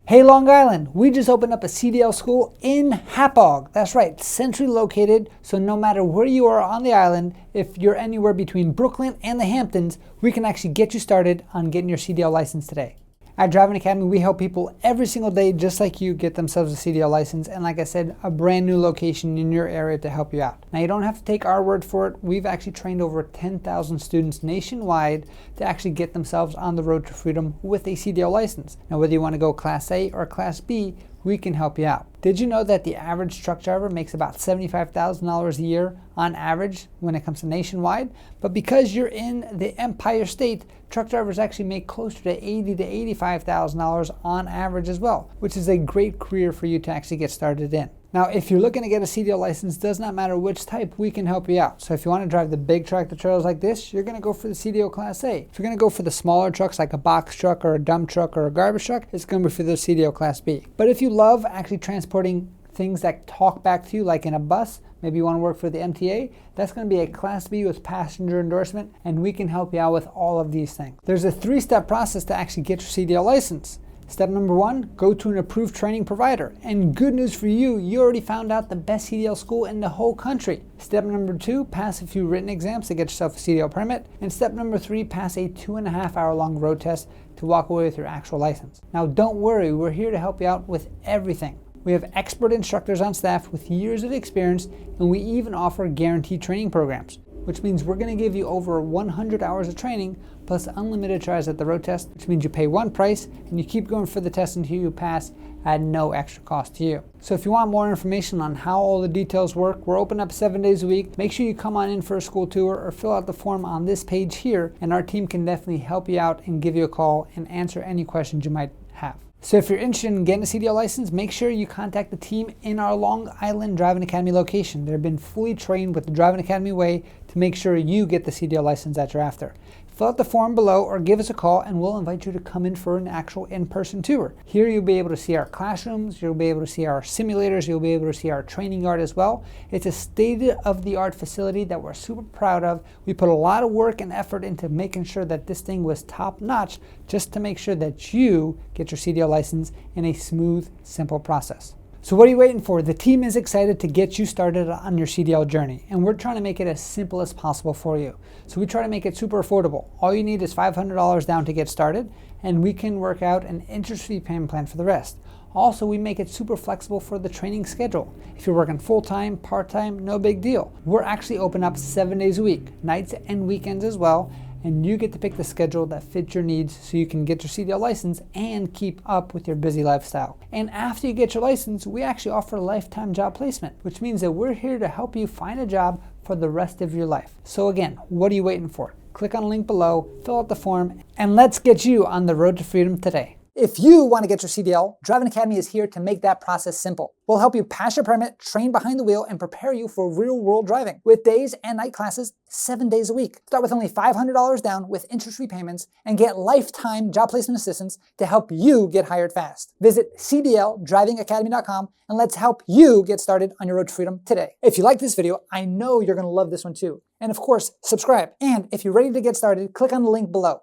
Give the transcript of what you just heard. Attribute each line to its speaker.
Speaker 1: Hey Long Island, we just opened up a CDL school in Hapog. That's right, centrally located, so no matter where you are on the island, if you're anywhere between Brooklyn and the Hamptons, we can actually get you started on getting your CDL license today. At Driving Academy, we help people every single day just like you get themselves a CDL license, and like I said, a brand new location in your area to help you out. Now you don't have to take our word for it. We've actually trained over 10,000 students nationwide to actually get themselves on the road to freedom with a CDL license. Now whether you want to go Class A or Class B, we can help you out. Did you know that the average truck driver makes about $75,000 a year on average when it comes to nationwide? But because you're in the Empire State, truck drivers actually make closer to $80,000 to $85,000 on average as well, which is a great career for you to actually get started in. Now, if you're looking to get a CDL license, does not matter which type, we can help you out. So if you want to drive the big tractor trailers like this, you're going to go for the CDL Class A. If you're going to go for the smaller trucks like a box truck or a dump truck or a garbage truck, it's going to be for the CDL Class B. But if you love actually transporting things that talk back to you like in a bus, maybe you want to work for the MTA, that's going to be a Class B with passenger endorsement, and we can help you out with all of these things. There's a 3-step process to actually get your CDL license. Step number 1, go to an approved training provider. And good news for you, you already found out the best CDL school in the whole country. Step number 2, pass a few written exams to get yourself a CDL permit. And step number 3, pass a 2.5-hour long road test to walk away with your actual license. Now don't worry, we're here to help you out with everything. We have expert instructors on staff with years of experience, and we even offer guaranteed training programs, which means we're going to give you over 100 hours of training plus unlimited tries at the road test, which means you pay one price and you keep going for the test until you pass at no extra cost to you. So if you want more information on how all the details work, we're open up 7 days a week. Make sure you come on in for a school tour or fill out the form on this page here, and our team can definitely help you out and give you a call and answer any questions you might have. So if you're interested in getting a CDL license, make sure you contact the team in our Long Island Driving Academy location. They've been fully trained with the Driving Academy way to make sure you get the CDL license that you're after. Fill out the form below or give us a call and we'll invite you to come in for an actual in-person tour. Here you'll be able to see our classrooms, you'll be able to see our simulators, you'll be able to see our training yard as well. It's a state-of-the-art facility that we're super proud of. We put a lot of work and effort into making sure that this thing was top-notch just to make sure that you get your CDL license in a smooth, simple process. So what are you waiting for? The team is excited to get you started on your CDL journey, and we're trying to make it as simple as possible for you. So we try to make it super affordable. All you need is $500 down to get started, and we can work out an interest-free payment plan for the rest. Also, we make it super flexible for the training schedule. If you're working full-time, part-time, no big deal. We're actually open up 7 days a week, nights and weekends as well, and you get to pick the schedule that fits your needs so you can get your CDL license and keep up with your busy lifestyle. And after you get your license, we actually offer lifetime job placement, which means that we're here to help you find a job for the rest of your life. So again, what are you waiting for? Click on the link below, fill out the form, and let's get you on the road to freedom today. If you want to get your CDL, Driving Academy is here to make that process simple. We'll help you pass your permit, train behind the wheel, and prepare you for real-world driving with days and night classes 7 days a week. Start with only $500 down with interest-free payments and get lifetime job placement assistance to help you get hired fast. Visit cdldrivingacademy.com and let's help you get started on your road to freedom today. If you like this video, I know you're going to love this one too. And of course, subscribe. And if you're ready to get started, click on the link below.